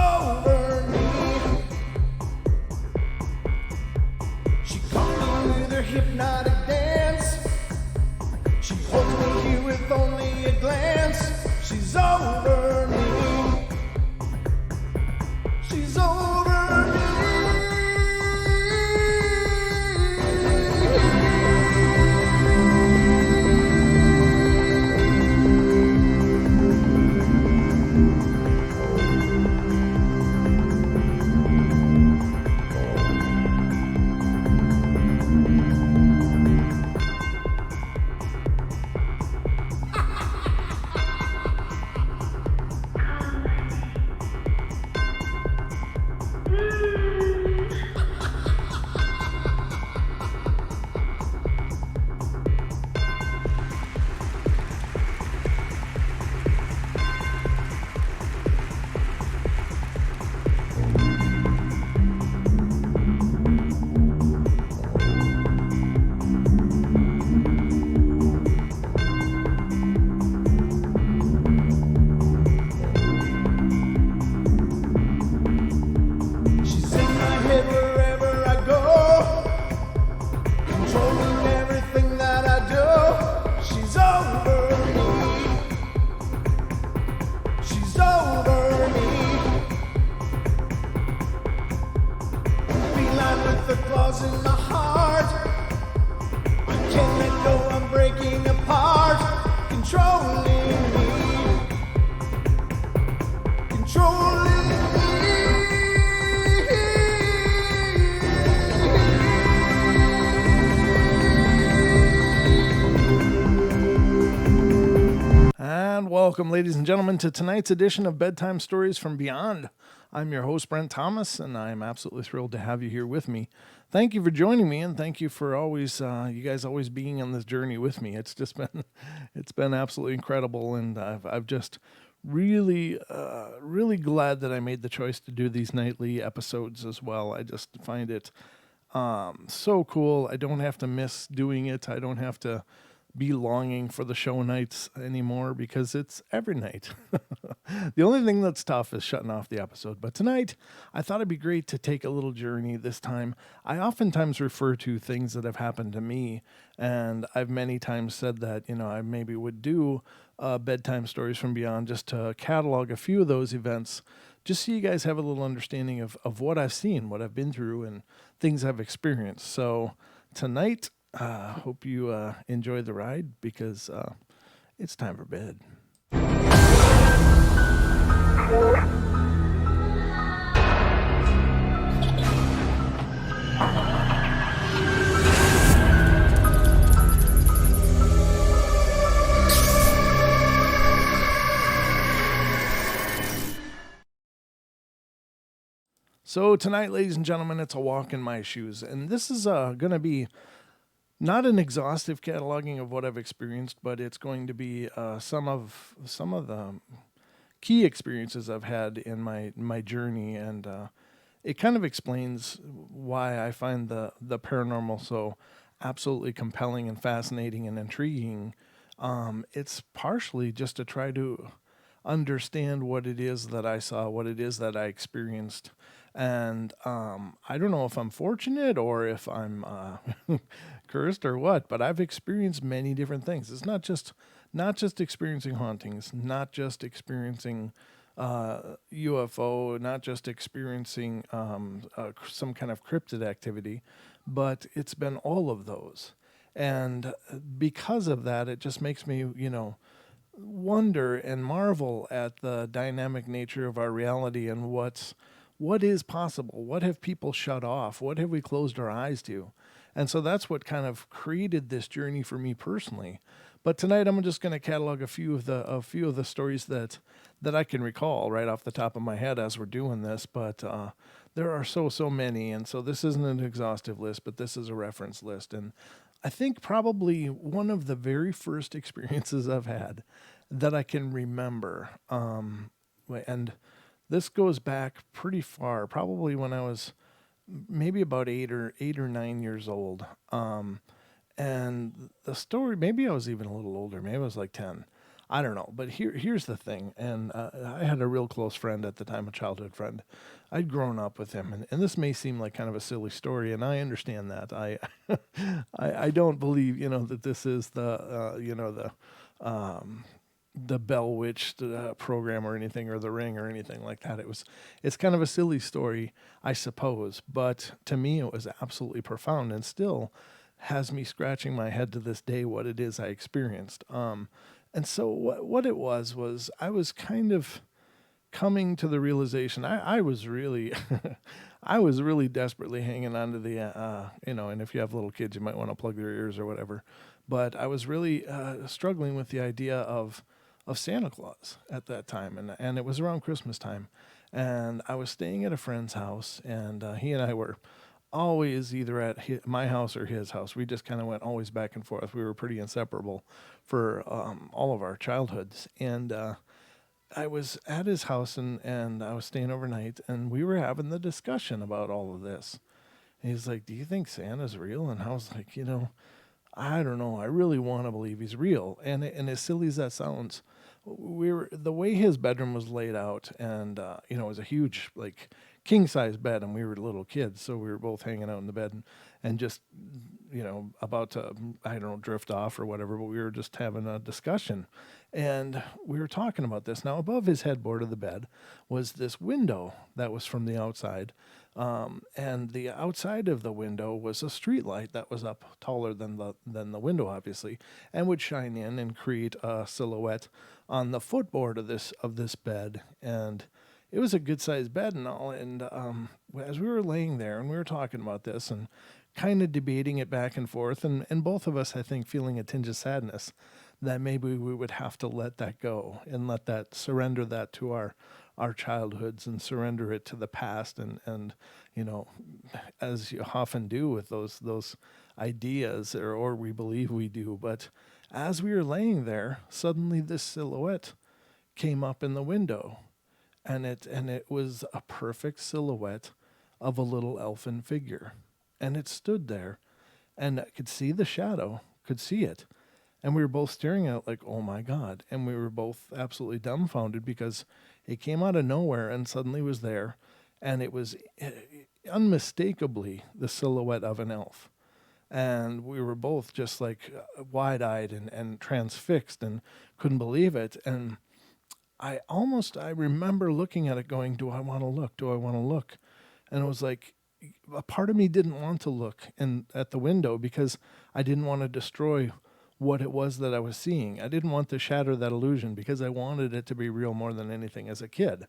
over me. She caught me with her hypnotic dance. She holds me here with only a glance. She's over me. She's over me. In my heart, I can't let go, I'm breaking apart, controlling me, controlling me. And welcome, ladies and gentlemen, to tonight's edition of Bedtime Stories from Beyond. I'm your host, Brent Thomas, and I am absolutely thrilled to have you here with me. Thank you for joining me, and thank you for always, you guys always being on this journey with me. It's just been, it's been absolutely incredible, and I've just really glad that I made the choice to do these nightly episodes as well. I just find it so cool. I don't have to miss doing it. I don't have to be longing for the show nights anymore because it's every night. The only thing that's tough is shutting off the episode. But tonight, I thought it'd be great to take a little journey this time. I oftentimes refer to things that have happened to me, and I've many times said that, I maybe would do Bedtime Stories from Beyond just to catalog a few of those events, just so you guys have a little understanding of what I've seen, what I've been through, and things I've experienced. So tonight, hope you enjoy the ride because it's time for bed. So tonight, ladies and gentlemen, it's a walk in my shoes, and this is going to be not an exhaustive cataloging of what I've experienced, but it's going to be some of the key experiences I've had in my journey, and it kind of explains why I find the paranormal so absolutely compelling and fascinating and intriguing. It's partially just to try to understand what it is that I saw, what it is that I experienced. And I don't know if I'm fortunate or if I'm cursed or what, but I've experienced many different things. It's not just experiencing hauntings, not just experiencing UFO, not just experiencing some kind of cryptid activity, but it's been all of those. And because of that, it just makes me, wonder and marvel at the dynamic nature of our reality and what is possible. What have people shut off? What have we closed our eyes to? And so that's what kind of created this journey for me personally. But tonight I'm just going to catalog a few of the stories that I can recall right off the top of my head as we're doing this. But there are so many, and so this isn't an exhaustive list, but this is a reference list. And I think probably one of the very first experiences I've had that I can remember, and this goes back pretty far, probably when I was maybe about 8 or 9 years old. And the story, maybe I was even a little older, maybe I was like 10. I don't know. But here's the thing. And I had a real close friend at the time, a childhood friend. I'd grown up with him. And this may seem like kind of a silly story. And I understand that. I don't believe, that this is the Bell Witch program or anything, or the Ring or anything like that. It's kind of a silly story, I suppose, but to me it was absolutely profound, and still has me scratching my head to this day what it is I experienced. And so what it was I was kind of coming to the realization I was really I was really desperately hanging on to the and if you have little kids you might want to plug their ears or whatever, but I was really struggling with the idea of Santa Claus at that time, and it was around Christmas time, and I was staying at a friend's house, and he and I were always either at my house or his house. We just kind of went always back and forth. We were pretty inseparable for all of our childhoods, and I was at his house, and I was staying overnight, and we were having the discussion about all of this. And he's like, "Do you think Santa's real?" And I was like, I don't know. I really want to believe he's real. And as silly as that sounds, the way his bedroom was laid out, and it was a huge like king size bed, and we were little kids, so we were both hanging out in the bed and just about to, I don't know, drift off or whatever. But we were just having a discussion, and we were talking about this. Now above his headboard of the bed was this window that was from the outside. And the outside of the window was a street light that was up taller than the window, obviously, and would shine in and create a silhouette on the footboard of this bed. And it was a good sized bed and all. And as we were laying there and we were talking about this and kind of debating it back and forth, and both of us, I think, feeling a tinge of sadness that maybe we would have to let that go and surrender that to our childhoods and surrender it to the past, and as you often do with those ideas, or we believe we do. But as we were laying there, suddenly this silhouette came up in the window, and it was a perfect silhouette of a little elfin figure, and it stood there, and I could see the shadow, could see it. And we were both staring at it like, oh my God. And we were both absolutely dumbfounded because it came out of nowhere and suddenly was there. And it was unmistakably the silhouette of an elf. And we were both just like wide eyed and transfixed and couldn't believe it. And I remember looking at it going, do I want to look? Do I want to look? And it was like, a part of me didn't want to look at the window because I didn't want to destroy what it was that I was seeing. I didn't want to shatter that illusion because I wanted it to be real more than anything as a kid.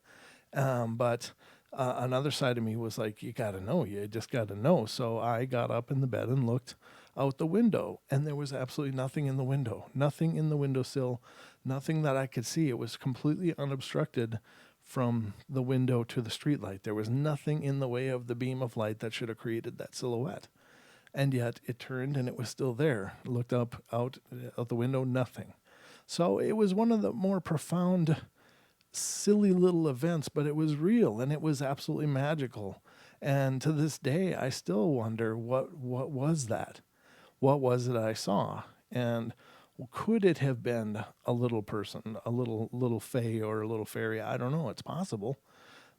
But another side of me was like, you got to know, you just got to know. So I got up in the bed and looked out the window, and there was absolutely nothing in the window, nothing in the windowsill, nothing that I could see. It was completely unobstructed from the window to the streetlight. There was nothing in the way of the beam of light that should have created that silhouette. And yet it turned and it was still there. Looked up out the window, nothing. So it was one of the more profound, silly little events, but it was real and it was absolutely magical. And to this day, I still wonder what was that? What was it I saw? And could it have been a little person, a little fae or a little fairy? I don't know. It's possible.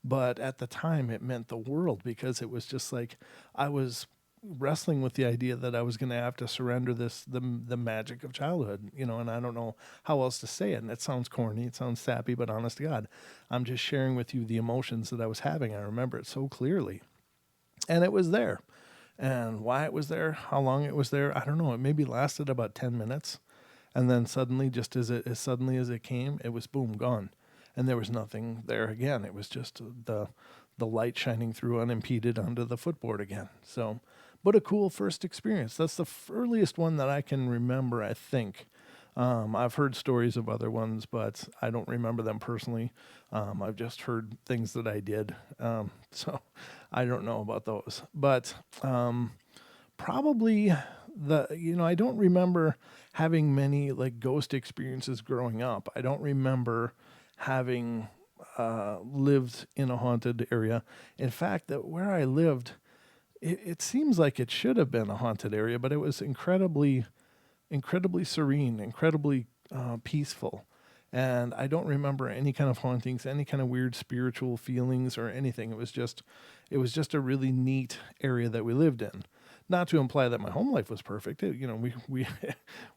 But at the time, it meant the world because it was just like I was wrestling with the idea that I was going to have to surrender the magic of childhood, and I don't know how else to say it. And it sounds corny, it sounds sappy, but honest to God, I'm just sharing with you the emotions that I was having. I remember it so clearly. And it was there. And why it was there, how long it was there, I don't know. It maybe lasted about 10 minutes. And then suddenly, just as suddenly as it came, it was boom, gone. And there was nothing there again. It was just the light shining through unimpeded onto the footboard again. So, but a cool first experience. That's the earliest one that I can remember, I think. I've heard stories of other ones, but I don't remember them personally. I've just heard things that I did. So I don't know about those. But probably I don't remember having many like ghost experiences growing up. I don't remember having lived in a haunted area. In fact, that where I lived, it seems like it should have been a haunted area, but it was incredibly serene, incredibly peaceful. And I don't remember any kind of hauntings, any kind of weird spiritual feelings or anything. It was just a really neat area that we lived in. Not to imply that my home life was perfect. We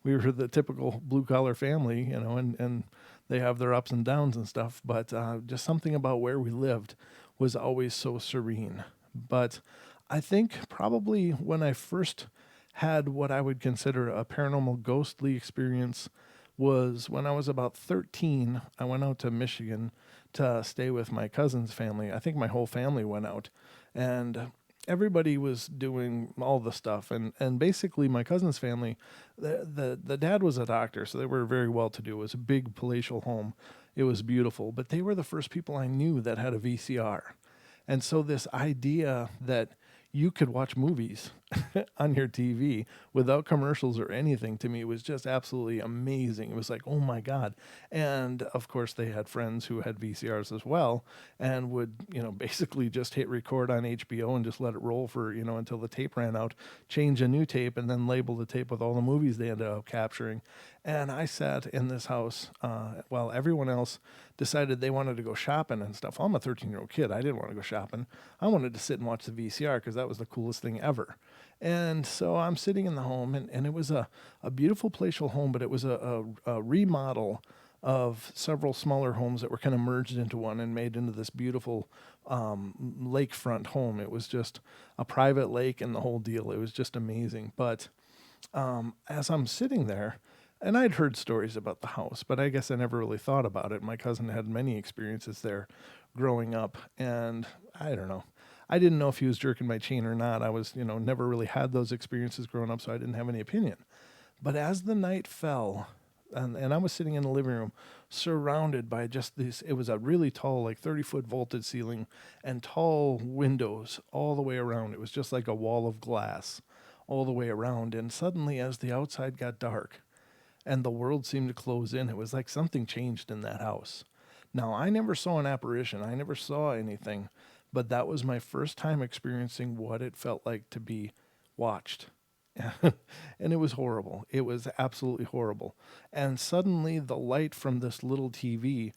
we were the typical blue collar family, and they have their ups and downs and stuff. But just something about where we lived was always so serene. But I think probably when I first had what I would consider a paranormal ghostly experience was when I was about 13. I went out to Michigan to stay with my cousin's family. I think my whole family went out, and everybody was doing all the stuff. And basically, my cousin's family, the dad was a doctor, so they were very well to do. It was a big palatial home. It was beautiful, but they were the first people I knew that had a VCR. And so this idea that you could watch movies on your TV without commercials or anything, to me was just absolutely amazing. It was like, oh my God. And of course, they had friends who had VCRs as well and would, basically just hit record on HBO and just let it roll for, until the tape ran out, change a new tape, and then label the tape with all the movies they ended up capturing. And I sat in this house while everyone else decided they wanted to go shopping and stuff. I'm a 13-year-old kid. I didn't want to go shopping. I wanted to sit and watch the VCR because that was the coolest thing ever. And so I'm sitting in the home, and it was a beautiful palatial home, but it was a remodel of several smaller homes that were kind of merged into one and made into this beautiful lakefront home. It was just a private lake and the whole deal. It was just amazing. But as I'm sitting there, and I'd heard stories about the house, but I guess I never really thought about it. My cousin had many experiences there growing up, and I don't know. I didn't know if he was jerking my chain or not. I was, never really had those experiences growing up, so I didn't have any opinion. But as the night fell, and I was sitting in the living room surrounded by just this, it was a really tall, like 30-foot vaulted ceiling and tall windows all the way around. It was just like a wall of glass all the way around. And suddenly, as the outside got dark, and the world seemed to close in. It was like something changed in that house. Now, I never saw an apparition, I never saw anything, but that was my first time experiencing what it felt like to be watched. And it was horrible. It was absolutely horrible. And suddenly, the light from this little TV,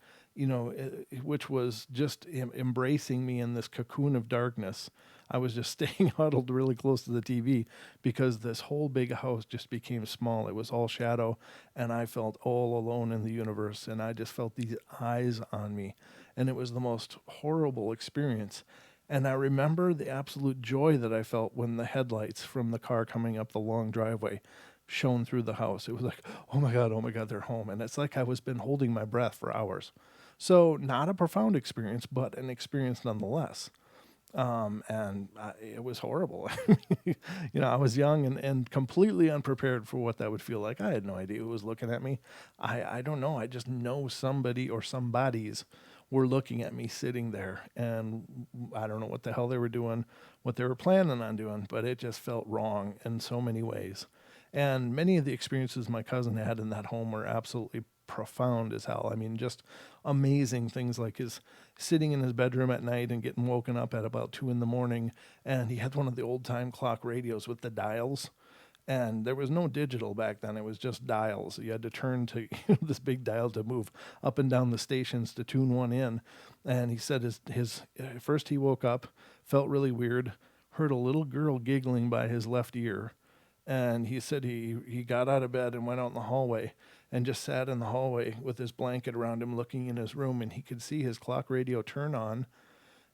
which was just embracing me in this cocoon of darkness. I was just staying huddled really close to the TV because this whole big house just became small. It was all shadow, and I felt all alone in the universe, and I just felt these eyes on me, and it was the most horrible experience. And I remember the absolute joy that I felt when the headlights from the car coming up the long driveway shone through the house. It was like, oh my God, they're home. And it's like I was been holding my breath for hours. So not a profound experience, but an experience nonetheless. It was horrible. I was young and completely unprepared for what that would feel like. I had no idea who was looking at me. I don't know. I just know somebody or somebodies were looking at me sitting there, and I don't know what the hell they were doing, what they were planning on doing, but it just felt wrong in so many ways. And many of the experiences my cousin had in that home were absolutely profound as hell. I mean, just amazing things like his sitting in his bedroom at night and getting woken up at about 2 a.m, and he had one of the old time clock radios with the dials. And there was no digital back then. It was just dials. You had to turn to this big dial to move up and down the stations to tune one in. And he said his first he woke up, felt really weird, heard a little girl giggling by his left ear. And he said he got out of bed and went out in the hallway and just sat in the hallway with his blanket around him looking in his room, and he could see his clock radio turn on,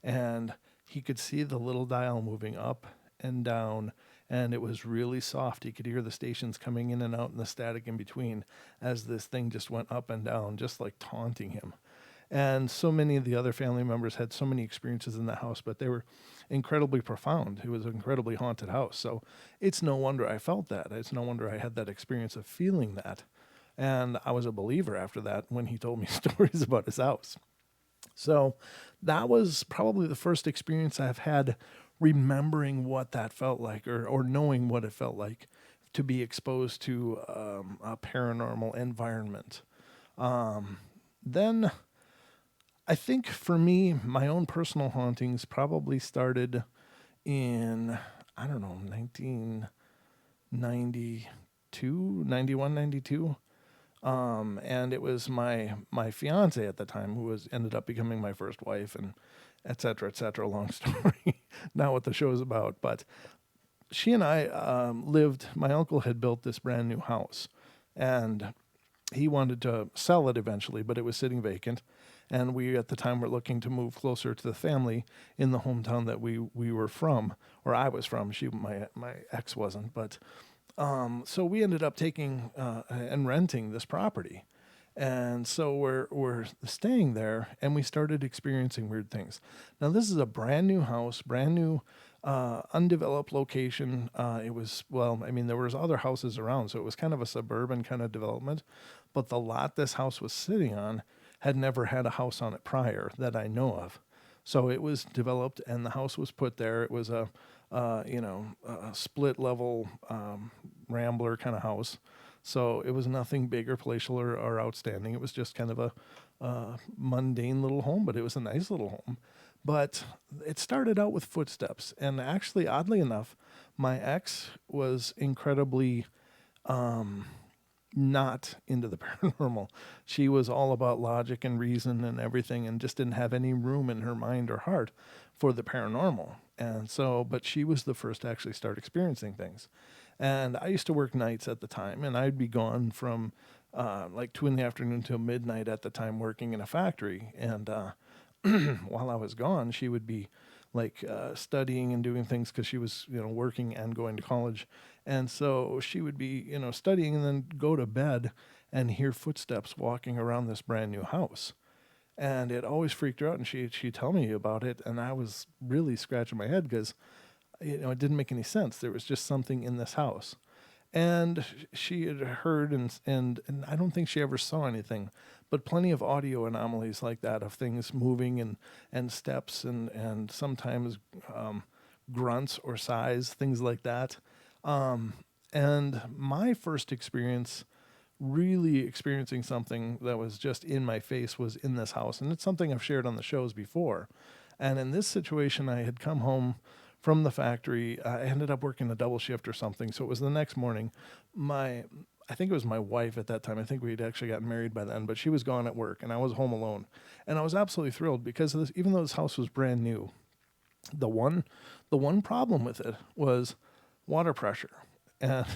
and he could see the little dial moving up and down, and it was really soft. He could hear the stations coming in and out and the static in between as this thing just went up and down, just like taunting him. And so many of the other family members had so many experiences in the house, but they were incredibly profound. It was an incredibly haunted house. So it's no wonder I felt that. It's no wonder I had that experience of feeling that. And I was a believer after that when he told me stories about his house. So that was probably the first experience I've had remembering what that felt like, or knowing what it felt like to be exposed to a paranormal environment. Then I think for me, my own personal hauntings probably started in, I don't know, 1992, 91, 92. And it was my fiance at the time who was ended up becoming my first wife, and et cetera, et cetera. Long story, not what the show is about, but she and I lived. My uncle had built this brand new house, and he wanted to sell it eventually, but it was sitting vacant. And we at the time were looking to move closer to the family in the hometown that we were from, or I was from. My ex wasn't, but so we ended up taking and renting this property. And so we're staying there, and we started experiencing weird things. Now this is a brand new house, brand new, undeveloped location. It was, well, I mean, there was other houses around, so it was kind of a suburban kind of development. But the lot this house was sitting on had never had a house on it prior that I know of. So it was developed, and the house was put there. It was a split level rambler kind of house. So it was nothing big or palatial or outstanding. It was just kind of a mundane little home, but it was a nice little home. But it started out with footsteps. And actually, oddly enough, my ex was incredibly not into the paranormal. She was all about logic and reason and everything, and just didn't have any room in her mind or heart for the paranormal. And so, but she was the first to actually start experiencing things. And I used to work nights at the time, and I'd be gone from like 2 in the afternoon till midnight at the time, working in a factory. And while I was gone, she would be like studying and doing things because she was, working and going to college. And so she would be, studying and then go to bed and hear footsteps walking around this brand new house. And it always freaked her out. And she'd tell me about it. And I was really scratching my head because, it didn't make any sense. There was just something in this house. And she had heard, and I don't think she ever saw anything, but plenty of audio anomalies like that of things moving and steps and sometimes grunts or sighs, things like that. And my first experience, really experiencing something that was just in my face, was in this house. And it's something I've shared on the shows before. And in this situation, I had come home from the factory. I ended up working a double shift or something. So it was the next morning. I think it was my wife at that time. I think we'd actually gotten married by then, but she was gone at work and I was home alone. And I was absolutely thrilled because of this, even though this house was brand new, the one problem with it was water pressure. And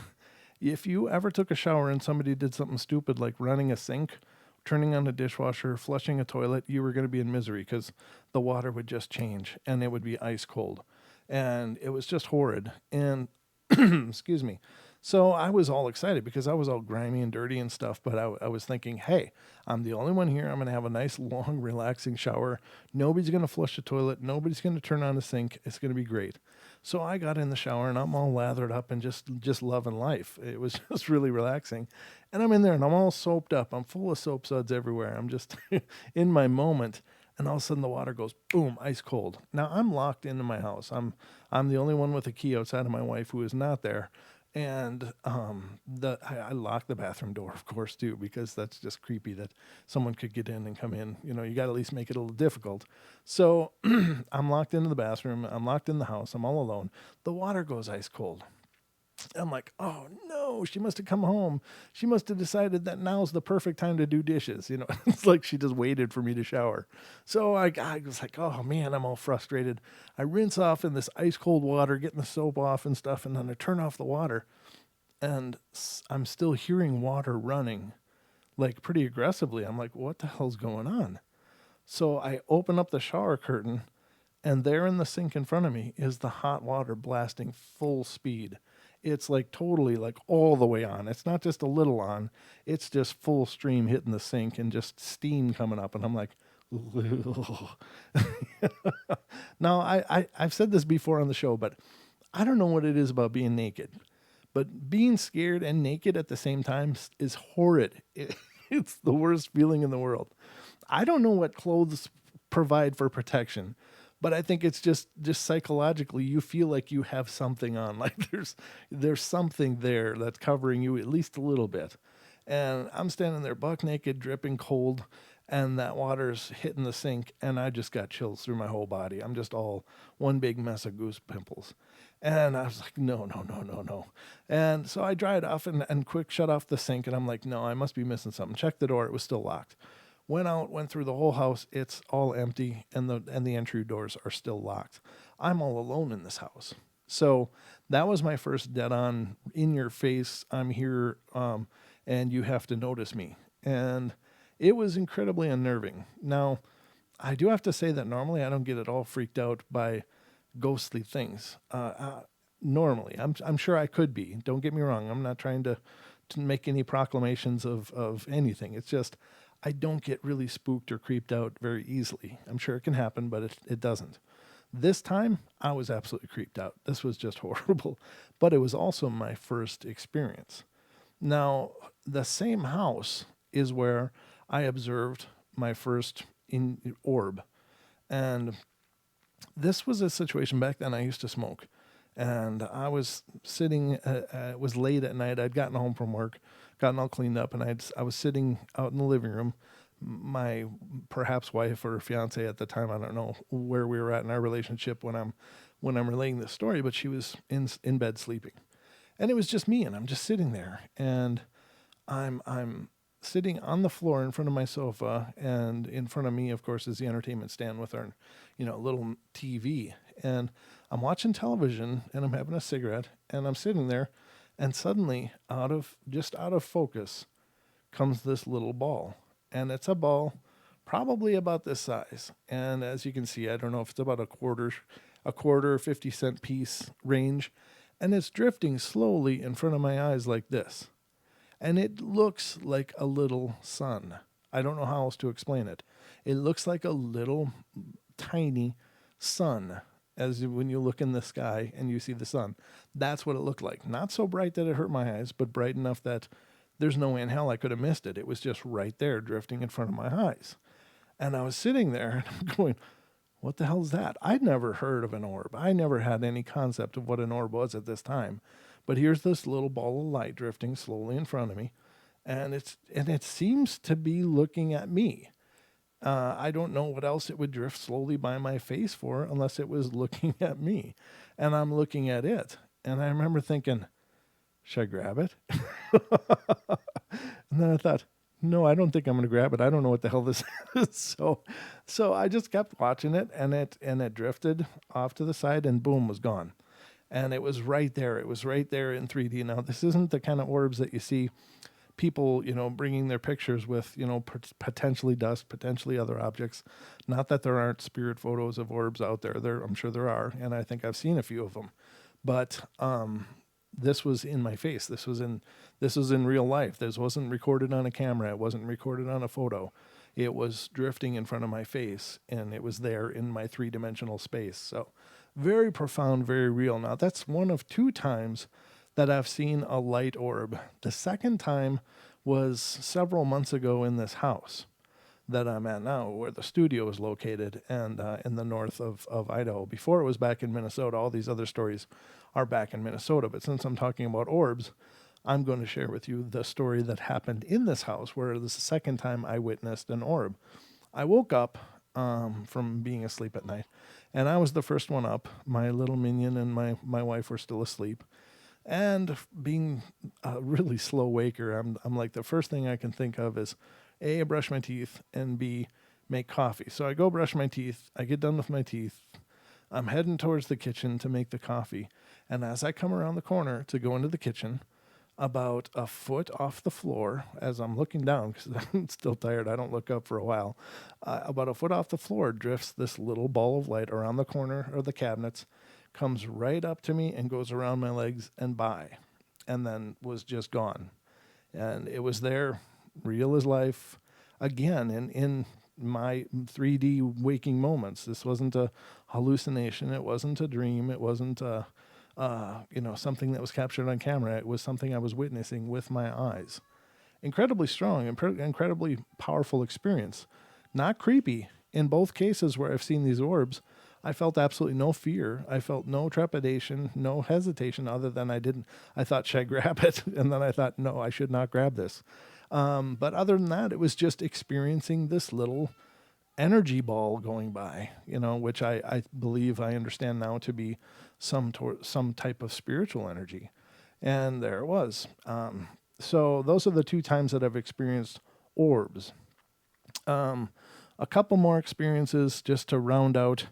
if you ever took a shower and somebody did something stupid like running a sink, turning on a dishwasher, flushing a toilet, you were going to be in misery because the water would just change and it would be ice cold. And it was just horrid. And excuse me. So I was all excited because I was all grimy and dirty and stuff, but I was thinking, hey, I'm the only one here. I'm going to have a nice, long, relaxing shower. Nobody's going to flush the toilet. Nobody's going to turn on the sink. It's going to be great. So I got in the shower and I'm all lathered up and just loving life. It was just really relaxing. And I'm in there and I'm all soaped up. I'm full of soap suds everywhere. I'm just in my moment. And all of a sudden the water goes boom, ice cold. Now I'm locked into my house. I'm the only one with a key outside of my wife who is not there. And I locked the bathroom door, of course, too, because that's just creepy that someone could get in and come in. You got to at least make it a little difficult. So I'm locked into the bathroom. I'm locked in the house. I'm all alone. The water goes ice cold. I'm like, oh no, she must have come home. She must have decided that now's the perfect time to do dishes. It's like she just waited for me to shower. So I was like, oh man, I'm all frustrated. I rinse off in this ice cold water, getting the soap off and stuff. And then I turn off the water and I'm still hearing water running like pretty aggressively. I'm like, what the hell's going on? So I open up the shower curtain and there in the sink in front of me is the hot water blasting full speed. It's like totally like all the way on. It's not just a little on. It's just full stream hitting the sink and just steam coming up. And I'm like, now I've said this before on the show, but I don't know what it is about being naked, but being scared and naked at the same time is horrid. It's the worst feeling in the world. I don't know what clothes provide for protection, but I think it's just psychologically you feel like you have something on, like there's something there that's covering you at least a little bit. And I'm standing there buck naked, dripping cold, and that water's hitting the sink, and I just got chills through my whole body. I'm just all one big mess of goose pimples. And I was like, no, no, no, no, no. And so I dried off and quick shut off the sink, and I'm like, no, I must be missing something. Checked the door, it was still locked. Went out, went through the whole house, it's all empty, and the entry doors are still locked. I'm all alone in this house. So that was my first dead on, in your face, I'm here, and you have to notice me. And it was incredibly unnerving. Now, I do have to say that normally I don't get at all freaked out by ghostly things. Normally, I'm sure I could be. Don't get me wrong. I'm not trying to make any proclamations of anything. It's just I don't get really spooked or creeped out very easily. I'm sure it can happen, but it doesn't. This time, I was absolutely creeped out. This was just horrible, but it was also my first experience. Now, the same house is where I observed my first orb. And this was a situation back then. I used to smoke. And I was sitting, it was late at night. I'd gotten home from work, gotten all cleaned up, and I was sitting out in the living room. My perhaps wife or fiance at the time, I don't know where we were at in our relationship when I'm relaying this story, but she was in bed sleeping. And it was just me, and I'm just sitting there, and I'm sitting on the floor in front of my sofa, and in front of me, of course, is the entertainment stand with our, little TV. And I'm watching television, and I'm having a cigarette, and I'm sitting there, and suddenly, out of focus, comes this little ball, and it's a ball probably about this size. And as you can see, I don't know if it's about a quarter, 50-cent piece range, and it's drifting slowly in front of my eyes like this. And it looks like a little sun. I don't know how else to explain it. It looks like a little tiny sun, as when you look in the sky and you see the sun. That's what it looked like. Not so bright that it hurt my eyes, but bright enough that there's no way in hell I could have missed it. It was just right there, drifting in front of my eyes. And I was sitting there and I'm going, what the hell is that? I'd never heard of an orb. I never had any concept of what an orb was at this time. But here's this little ball of light drifting slowly in front of me, and it seems to be looking at me. I don't know what else it would drift slowly by my face for unless it was looking at me, and I'm looking at it. And I remember thinking, should I grab it? And then I thought, no, I don't think I'm going to grab it. I don't know what the hell this is. So I just kept watching it, and it drifted off to the side, and boom, was gone. And it was right there. It was right there in 3D. Now, this isn't the kind of orbs that you see people, bringing their pictures with, potentially dust, potentially other objects. Not that there aren't spirit photos of orbs out there. I'm sure there are, and I think I've seen a few of them. But this was in my face. This was in real life. This wasn't recorded on a camera. It wasn't recorded on a photo. It was drifting in front of my face, and it was there in my three-dimensional space. So very profound, very real. Now, that's one of two times that I've seen a light orb. The second time was several months ago in this house that I'm at now, where the studio is located, and in the north of Idaho. Before it was back in Minnesota. All these other stories are back in Minnesota. But since I'm talking about orbs, I'm going to share with you the story that happened in this house, where this is the second time I witnessed an orb. I woke up from being asleep at night, and I was the first one up. My little minion and my wife were still asleep. And being a really slow waker, I'm like, the first thing I can think of is A, brush my teeth, and B, make coffee. So I go brush my teeth, I get done with my teeth, I'm heading towards the kitchen to make the coffee. And as I come around the corner to go into the kitchen, about a foot off the floor, as I'm looking down, because I'm still tired, I don't look up for a while, about a foot off the floor drifts this little ball of light around the corner of the cabinets, comes right up to me and goes around my legs and by, and then was just gone. And it was there, real as life, again, in my 3D waking moments. This wasn't a hallucination. It wasn't a dream. It wasn't something that was captured on camera. It was something I was witnessing with my eyes. Incredibly strong, incredibly powerful experience. Not creepy. In both cases where I've seen these orbs, I felt absolutely no fear. I felt no trepidation, no hesitation, other than I thought, should I grab it? And then I thought, no, I should not grab this. But other than that, it was just experiencing this little energy ball going by, which I believe I understand now to be some type of spiritual energy. And there it was. So those are the two times that I've experienced orbs. Um, a couple more experiences just to round out.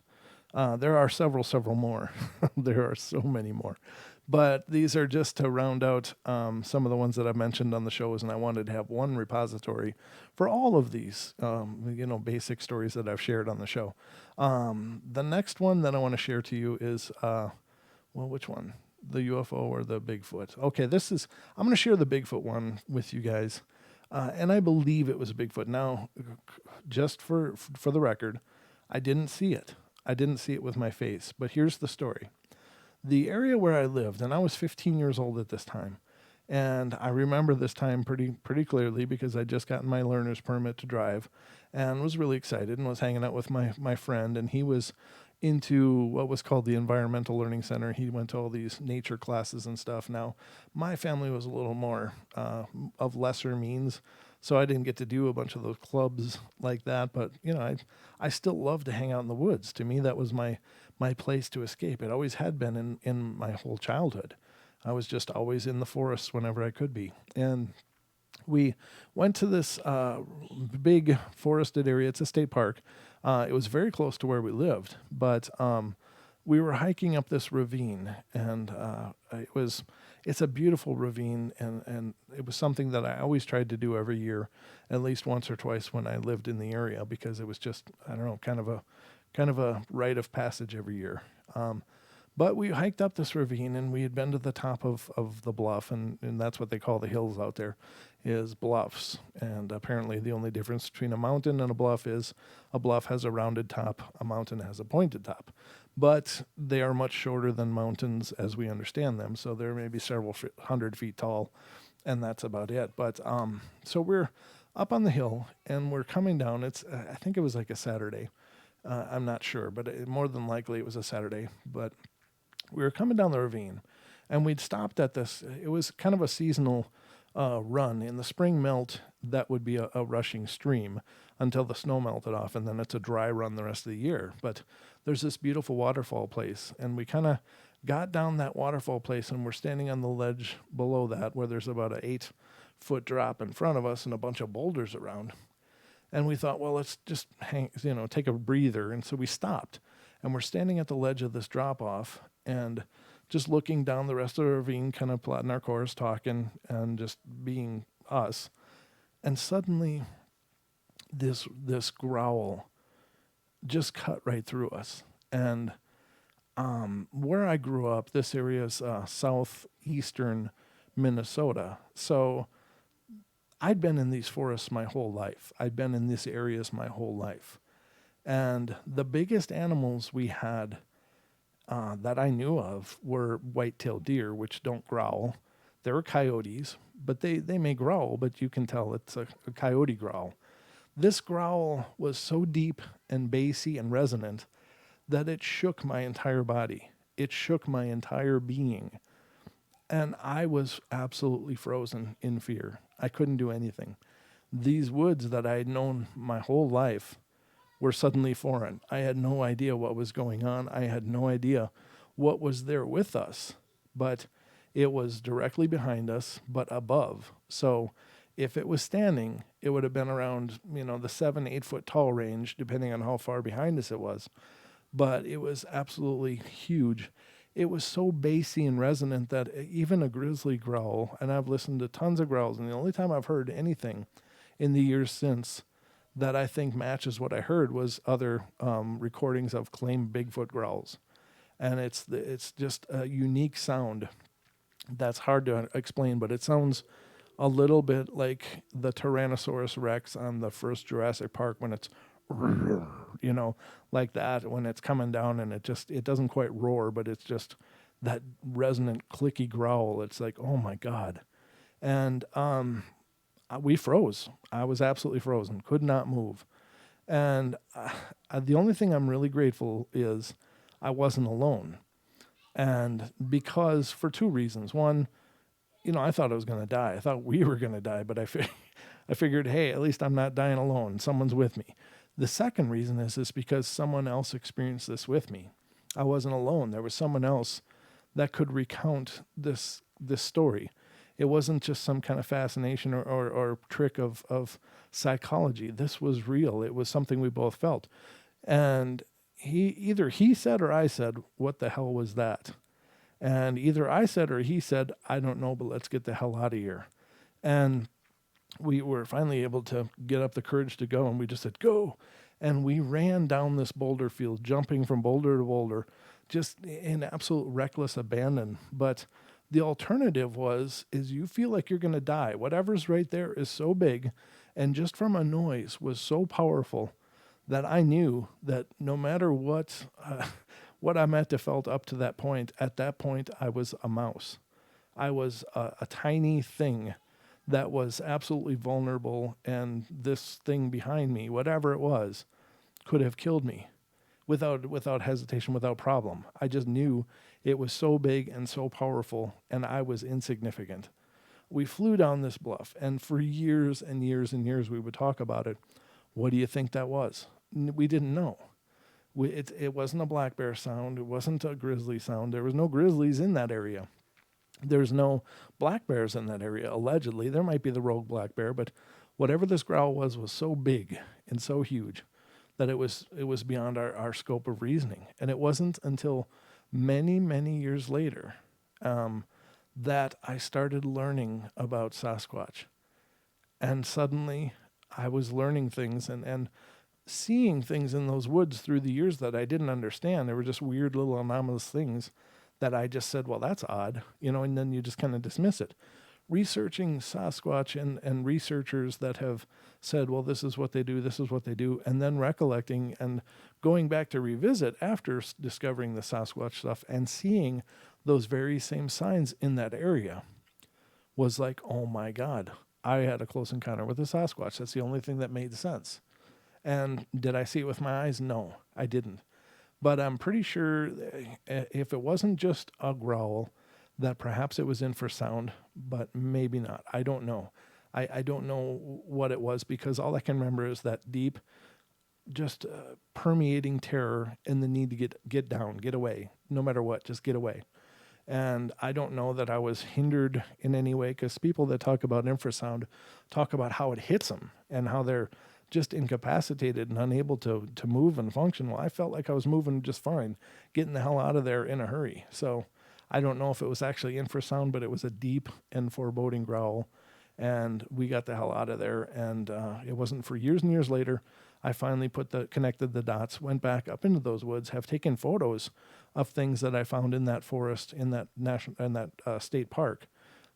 There are several more. There are so many more. But these are just to round out some of the ones that I've mentioned on the shows, and I wanted to have one repository for all of these, basic stories that I've shared on the show. The next one that I want to share to you is, which one? The UFO or the Bigfoot? Okay, I'm going to share the Bigfoot one with you guys, and I believe it was a Bigfoot. Now, just for the record, I didn't see it. I didn't see it with my face, but here's the story. The area where I lived, and I was 15 years old at this time, and I remember this time pretty clearly because I'd just gotten my learner's permit to drive and was really excited and was hanging out with my friend, and he was into what was called the Environmental Learning Center. He went to all these nature classes and stuff. Now, my family was a little more of lesser means, so I didn't get to do a bunch of those clubs like that. But I still love to hang out in the woods. To me, that was my place to escape. It always had been in my whole childhood. I was just always in the forest whenever I could be. And we went to this big forested area. It's a state park. It was very close to where we lived, but we were hiking up this ravine, and it's a beautiful ravine, and it was something that I always tried to do every year, at least once or twice when I lived in the area, because it was just, I don't know, kind of a rite of passage every year. But we hiked up this ravine, and we had been to the top of the bluff, and that's what they call the hills out there, is bluffs. And apparently the only difference between a mountain and a bluff is a bluff has a rounded top, a mountain has a pointed top. But they are much shorter than mountains as we understand them, so they're maybe several 100 feet tall, and that's about it. But so we're up on the hill, and we're coming down. I think it was like a Saturday. I'm not sure, but more than likely it was a Saturday. But we were coming down the ravine, and we'd stopped at this. It was kind of a seasonal run. In the spring melt, that would be a rushing stream until the snow melted off, and then it's a dry run the rest of the year. But there's this beautiful waterfall place, and we kind of got down that waterfall place, and we're standing on the ledge below that where there's about an 8-foot drop in front of us and a bunch of boulders around. And we thought, well, let's just take a breather. And so we stopped, and we're standing at the ledge of this drop off and just looking down the rest of the ravine, kind of plotting our course, talking, and just being us. And suddenly this growl just cut right through us. And where I grew up, this area is southeastern Minnesota. So I'd been in these forests my whole life. I'd been in these areas my whole life. And the biggest animals we had that I knew of were white-tailed deer, which don't growl. There are coyotes, but they may growl, but you can tell it's a coyote growl. This growl was so deep and bassy and resonant that it shook my entire body. It shook my entire being. And I was absolutely frozen in fear. I couldn't do anything. These woods that I had known my whole life were suddenly foreign. I had no idea what was going on. I had no idea what was there with us. But it was directly behind us, but above. So if it was standing, it would have been around, the 7-8 foot tall range, depending on how far behind us it was. But it was absolutely huge. It was so bassy and resonant that even a grizzly growl, and I've listened to tons of growls, and the only time I've heard anything in the years since that I think matches what I heard was other recordings of claimed Bigfoot growls. And it's just a unique sound that's hard to explain, but it sounds a little bit like the Tyrannosaurus Rex on the first Jurassic Park when it's, like that, when it's coming down, and it doesn't quite roar, but it's just that resonant, clicky growl. It's like, oh my God. And we froze. I was absolutely frozen, could not move. And the only thing I'm really grateful is I wasn't alone. And because, for two reasons. One, I thought I was going to die. I thought we were going to die, but I figured, hey, at least I'm not dying alone. Someone's with me. The second reason is because someone else experienced this with me. I wasn't alone. There was someone else that could recount this story. It wasn't just some kind of fascination or trick of psychology. This was real. It was something we both felt. And either he said or I said, what the hell was that? And either I said or he said, I don't know, but let's get the hell out of here. And we were finally able to get up the courage to go, and we just said, go. And we ran down this boulder field, jumping from boulder to boulder, just in absolute reckless abandon. But the alternative is you feel like you're going to die. Whatever's right there is so big, and just from a noise was so powerful that I knew that no matter what I meant to felt up to that point, at that point I was a mouse. I was a tiny thing that was absolutely vulnerable, and this thing behind me, whatever it was, could have killed me without hesitation, without problem. I just knew it was so big and so powerful, and I was insignificant. We flew down this bluff, and for years and years and years we would talk about it. What do you think that was? We didn't know. It wasn't a black bear sound. It wasn't a grizzly sound. There was no grizzlies in that area. There's no black bears in that area, allegedly. There might be the rogue black bear, but whatever this growl was so big and so huge that it was beyond our scope of reasoning. And it wasn't until many, many years later that I started learning about Sasquatch. And suddenly I was learning things and seeing things in those woods through the years that I didn't understand. They were just weird little anomalous things that I just said, well, that's odd, and then you just kind of dismiss it. Researching Sasquatch and researchers that have said, well, this is what they do, and then recollecting and going back to revisit after discovering the Sasquatch stuff and seeing those very same signs in that area was like, oh my God, I had a close encounter with a Sasquatch. That's the only thing that made sense. And did I see it with my eyes? No, I didn't. But I'm pretty sure if it wasn't just a growl, that perhaps it was infrasound, but maybe not. I don't know. I don't know what it was, because all I can remember is that deep, just permeating terror and the need to get down, get away, no matter what, just get away. And I don't know that I was hindered in any way, because people that talk about infrasound talk about how it hits them and how they're just incapacitated and unable to move and function. Well, I felt like I was moving just fine, getting the hell out of there in a hurry. So I don't know if it was actually infrasound, but it was a deep and foreboding growl. And we got the hell out of there. And it wasn't for years and years later, I finally connected the dots, went back up into those woods, have taken photos of things that I found in that forest, in that state park,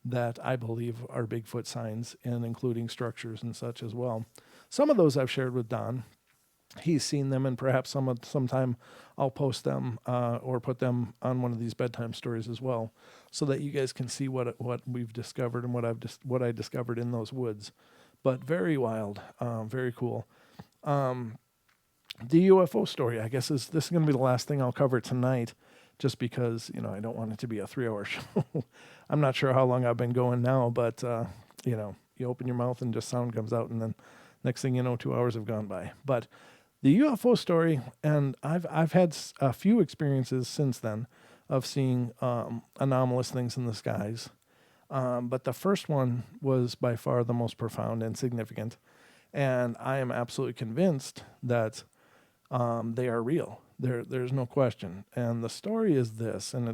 that I believe are Bigfoot signs, and including structures and such as well. Some of those I've shared with Don. He's seen them, and perhaps sometime I'll post them or put them on one of these bedtime stories as well, so that you guys can see what we've discovered and what I discovered in those woods. But very wild, very cool. The UFO story, I guess, this is going to be the last thing I'll cover tonight, just because I don't want it to be a 3-hour show. I'm not sure how long I've been going now, but you open your mouth and just sound comes out, and then next thing you know, 2 hours have gone by. But the UFO story, and I've had a few experiences since then of seeing anomalous things in the skies. But the first one was by far the most profound and significant. And I am absolutely convinced that they are real. There's no question. And the story is this, and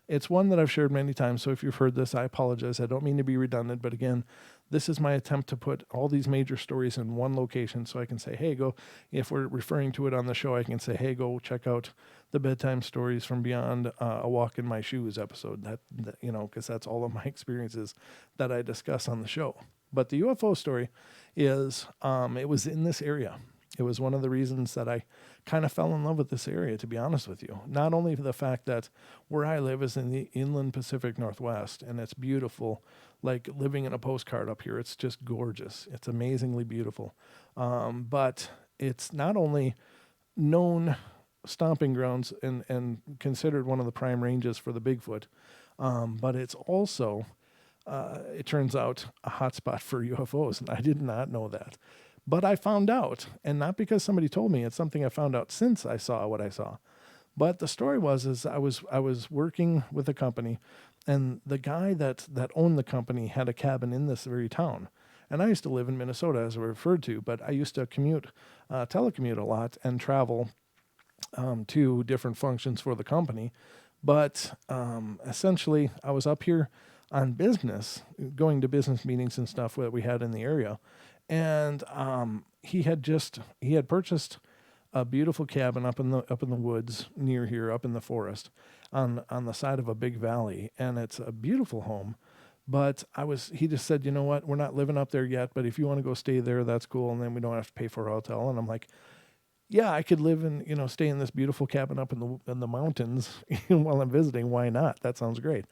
it's one that I've shared many times. So if you've heard this, I apologize. I don't mean to be redundant, but again, this is my attempt to put all these major stories in one location, so I can say, hey, go, if we're referring to it on the show, I can say, hey, go check out the Bedtime Stories from Beyond A Walk in My Shoes episode, that because that's all of my experiences that I discuss on the show. But the UFO story is, it was in this area. It was one of the reasons that I kind of fell in love with this area, to be honest with you. Not only for the fact that where I live is in the inland Pacific Northwest, and it's beautiful, like living in a postcard up here. It's just gorgeous. It's amazingly beautiful. But it's not only known stomping grounds and considered one of the prime ranges for the Bigfoot, but it's also it turns out a hotspot for UFOs, and I did not know that. But I found out, and not because somebody told me, it's something I found out since I saw what I saw. But the story is I was working with a company, and the guy that owned the company had a cabin in this very town. And I used to live in Minnesota, as I referred to, but I used to telecommute a lot and travel to different functions for the company. But essentially, I was up here on business, going to business meetings and stuff that we had in the area, and he had purchased a beautiful cabin up in the woods near here, up in the forest, on the side of a big valley, and it's a beautiful home. But he just said, you know what, we're not living up there yet, but if you want to go stay there, that's cool, and then we don't have to pay for a hotel. And I'm like, yeah, I could live in, stay in this beautiful cabin up in the mountains while I'm visiting. Why not? That sounds great.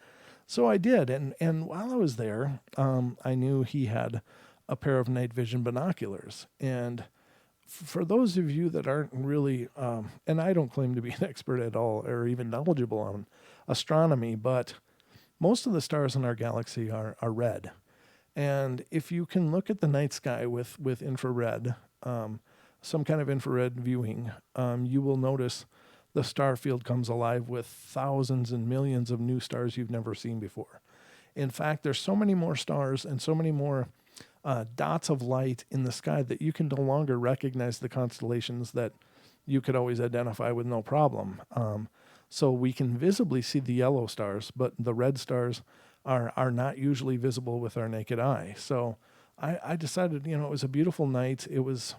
So I did, and while I was there, I knew he had a pair of night vision binoculars. And for those of you that aren't really, and I don't claim to be an expert at all or even knowledgeable on astronomy, but most of the stars in our galaxy are red. And if you can look at the night sky with infrared, some kind of infrared viewing, you will notice the star field comes alive with thousands and millions of new stars you've never seen before. In fact, there's so many more stars and so many more dots of light in the sky that you can no longer recognize the constellations that you could always identify with no problem. So we can visibly see the yellow stars, but the red stars are not usually visible with our naked eye. So I decided, it was a beautiful night. It was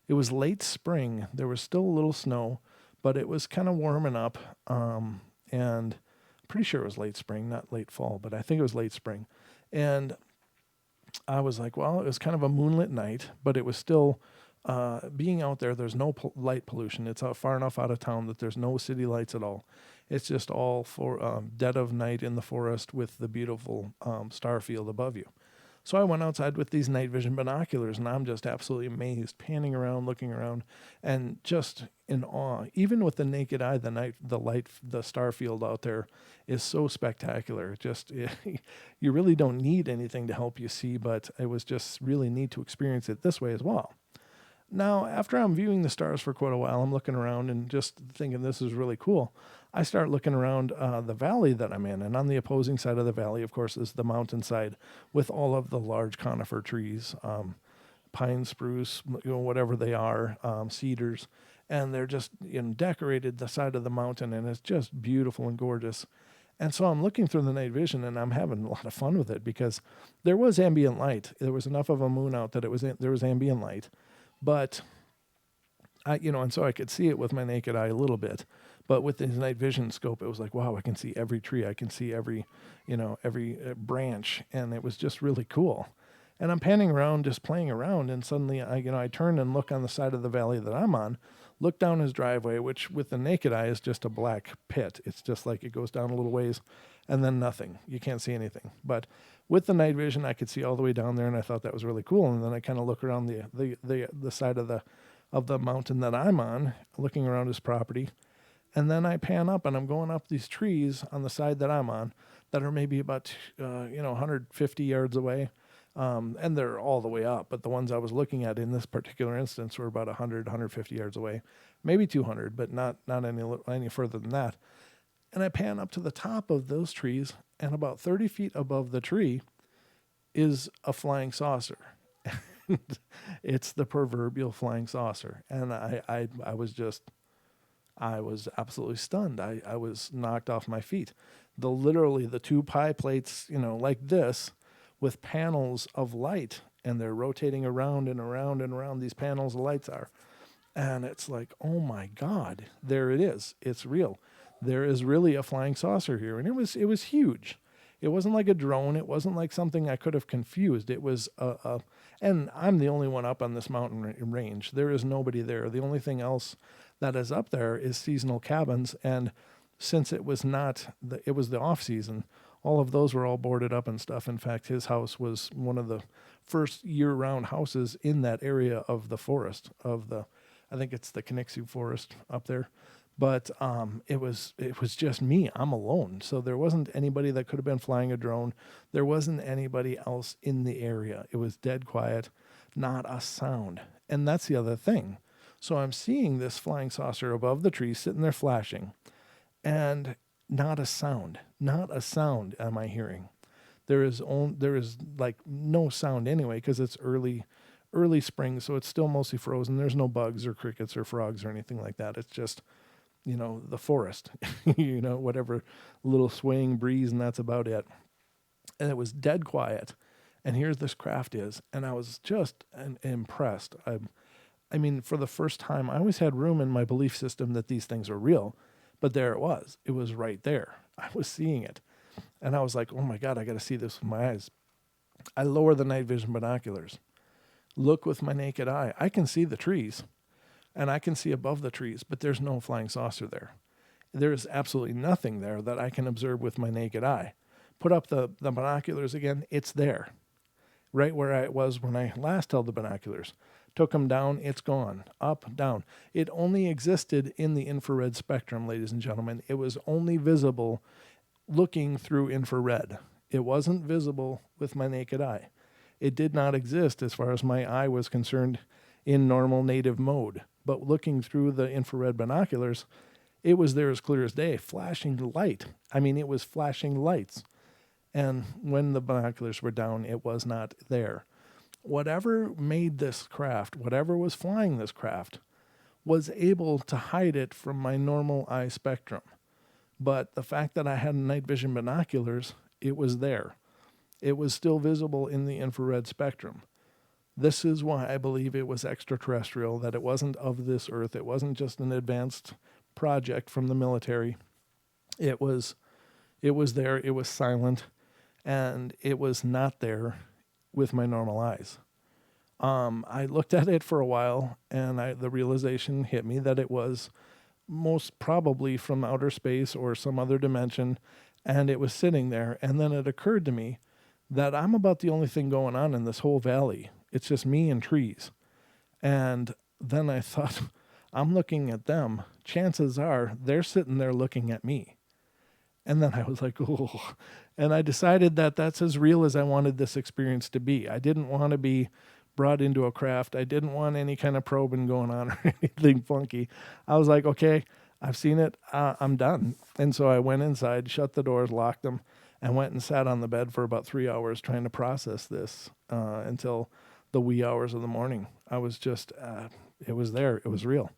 late spring. There was still a little snow, but it was kind of warming up. And I'm pretty sure it was late spring, not late fall, but I think it was late spring. And I was like, well, it was kind of a moonlit night, but it was still being out there. There's no light pollution. It's out far enough out of town that there's no city lights at all. It's just all for dead of night in the forest with the beautiful star field above you. So I went outside with these night vision binoculars, and I'm just absolutely amazed, panning around, looking around, and just in awe. Even with the naked eye, the star field out there is so spectacular. You really don't need anything to help you see, but it was just really neat to experience it this way as well. Now, after I'm viewing the stars for quite a while, I'm looking around and just thinking this is really cool. I start looking around the valley that I'm in, and on the opposing side of the valley, of course, is the mountainside with all of the large conifer trees, pine, spruce, whatever they are, cedars, and they're just decorated the side of the mountain, and it's just beautiful and gorgeous. And so I'm looking through the night vision, and I'm having a lot of fun with it because there was ambient light. There was enough of a moon out that there was ambient light. But and so I could see it with my naked eye a little bit, but with the night vision scope, it was like, wow, I can see every tree. I can see every branch. And it was just really cool. And I'm panning around, just playing around. And suddenly I turn and look on the side of the valley that I'm on, look down his driveway, which with the naked eye is just a black pit. It's just like it goes down a little ways and then nothing. You can't see anything. But with the night vision, I could see all the way down there, and I thought that was really cool. And then I kind of look around the side of the mountain that I'm on, looking around his property, and then I pan up, and I'm going up these trees on the side that I'm on that are maybe about 150 yards away, and they're all the way up. But the ones I was looking at in this particular instance were about 100, 150 yards away, maybe 200, but not any further than that. And I pan up to the top of those trees, and about 30 feet above the tree is a flying saucer. It's the proverbial flying saucer. And I was absolutely stunned. I was knocked off my feet. Literally the two pie plates, like this, with panels of light, and they're rotating around and around and around. These panels of lights are. And it's like, oh my God, there it is. It's real. There is really a flying saucer here. And it was huge. It wasn't like a drone. It wasn't like something I could have confused. It was and I'm the only one up on this mountain range. There is nobody there. The only thing else that is up there is seasonal cabins. And since it was it was the off season, all of those were all boarded up and stuff. In fact, his house was one of the first year-round houses in that area of the forest I think it's the Connexu Forest up there. But it was just me. I'm alone. So there wasn't anybody that could have been flying a drone. There wasn't anybody else in the area. It was dead quiet, not a sound. And that's the other thing. So I'm seeing this flying saucer above the tree sitting there flashing, and not a sound. Not a sound am I hearing. There is like no sound anyway because it's early spring, so it's still mostly frozen. There's no bugs or crickets or frogs or anything like that. It's just, the forest, whatever little swaying breeze, and that's about it. And it was dead quiet. And here's this craft is, and I was just impressed. I mean, for the first time, I always had room in my belief system that these things are real, but there it was. It was right there. I was seeing it. And I was like, oh my God, I got to see this with my eyes. I lower the night vision binoculars, look with my naked eye. I can see the trees and I can see above the trees, but there's no flying saucer there. There is absolutely nothing there that I can observe with my naked eye. Put up the binoculars again, it's there. Right where I was when I last held the binoculars. Took them down, it's gone. Up, down. It only existed in the infrared spectrum, ladies and gentlemen. It was only visible looking through infrared. It wasn't visible with my naked eye. It did not exist as far as my eye was concerned in normal native mode. But looking through the infrared binoculars, it was there as clear as day, flashing light. I mean, it was flashing lights. And when the binoculars were down, it was not there. Whatever made this craft, whatever was flying this craft, was able to hide it from my normal eye spectrum. But the fact that I had night vision binoculars, it was there. It was still visible in the infrared spectrum. This is why I believe it was extraterrestrial, that it wasn't of this earth. It wasn't just an advanced project from the military. It was there, it was silent, and it was not there with my normal eyes. I looked at it for a while, and the realization hit me that it was most probably from outer space or some other dimension, and it was sitting there. And then it occurred to me that I'm about the only thing going on in this whole valley. It's just me and trees. And then I thought, I'm looking at them. Chances are they're sitting there looking at me. And then I was like, oh. And I decided that that's as real as I wanted this experience to be. I didn't want to be brought into a craft. I didn't want any kind of probing going on or anything funky. I was like, okay, I've seen it. I'm done. And so I went inside, shut the doors, locked them, and went and sat on the bed for about 3 hours trying to process this until the wee hours of the morning. I was just, it was there. It was real.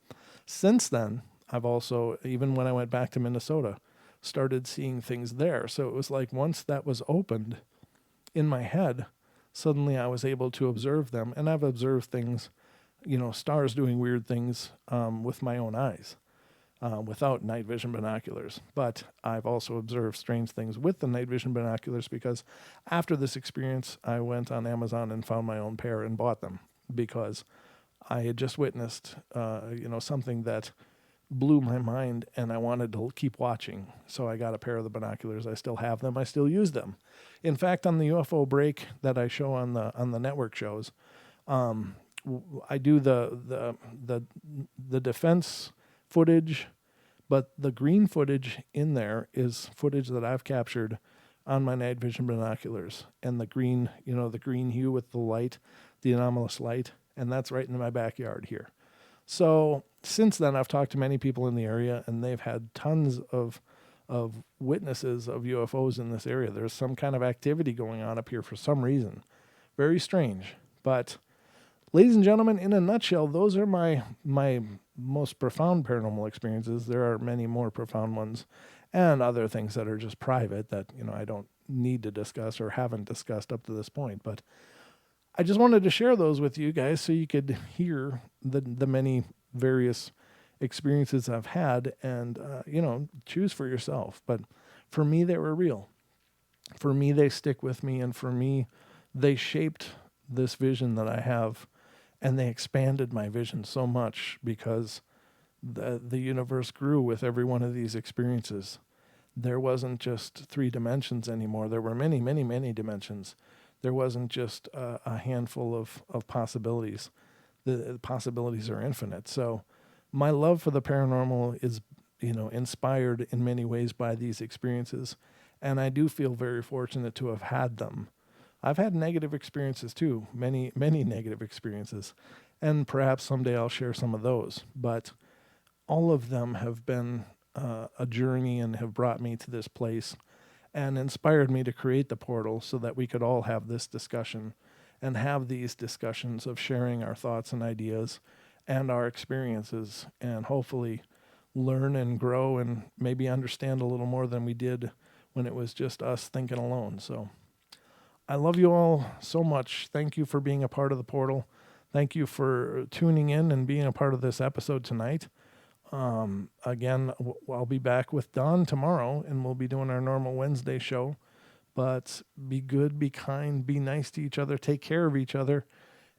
Since then, I've also, even when I went back to Minnesota, started seeing things there. So it was like once that was opened in my head, suddenly I was able to observe them. And I've observed things, stars doing weird things with my own eyes without night vision binoculars. But I've also observed strange things with the night vision binoculars because after this experience, I went on Amazon and found my own pair and bought them because I had just witnessed, something that blew my mind and I wanted to keep watching. So I got a pair of the binoculars. I still have them. I still use them. In fact, on the UFO break that I show on the network shows, I do the defense footage, but the green footage in there is footage that I've captured on my night vision binoculars. And the green, the green hue with the light, the anomalous light, and that's right in my backyard here. So since then, I've talked to many people in the area, and they've had tons of witnesses of UFOs in this area. There's some kind of activity going on up here for some reason. Very strange. But ladies and gentlemen, in a nutshell, those are my most profound paranormal experiences. There are many more profound ones and other things that are just private that, I don't need to discuss or haven't discussed up to this point. But I just wanted to share those with you guys so you could hear the many various experiences I've had and, choose for yourself. But for me, they were real. For me, they stick with me. And for me, they shaped this vision that I have. And they expanded my vision so much because the universe grew with every one of these experiences. There wasn't just 3 dimensions anymore. There were many, many, many dimensions. There wasn't just a handful of possibilities. The possibilities are infinite. So my love for the paranormal is inspired in many ways by these experiences. And I do feel very fortunate to have had them. I've had negative experiences too, many, many negative experiences. And perhaps someday I'll share some of those. But all of them have been a journey and have brought me to this place and inspired me to create the portal so that we could all have this discussion and have these discussions of sharing our thoughts and ideas and our experiences, and hopefully learn and grow and maybe understand a little more than we did when it was just us thinking alone. So I love you all so much. Thank you for being a part of the portal. Thank you for tuning in and being a part of this episode tonight. Again, I'll be back with Don tomorrow, and we'll be doing our normal Wednesday show. But be good, be kind, be nice to each other, take care of each other,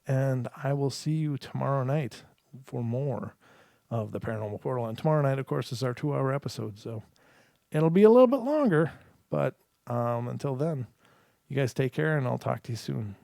and I will see you tomorrow night for more of the Paranormal Portal. And tomorrow night, of course, is our 2-hour episode, so it'll be a little bit longer. But until then, you guys take care, and I'll talk to you soon.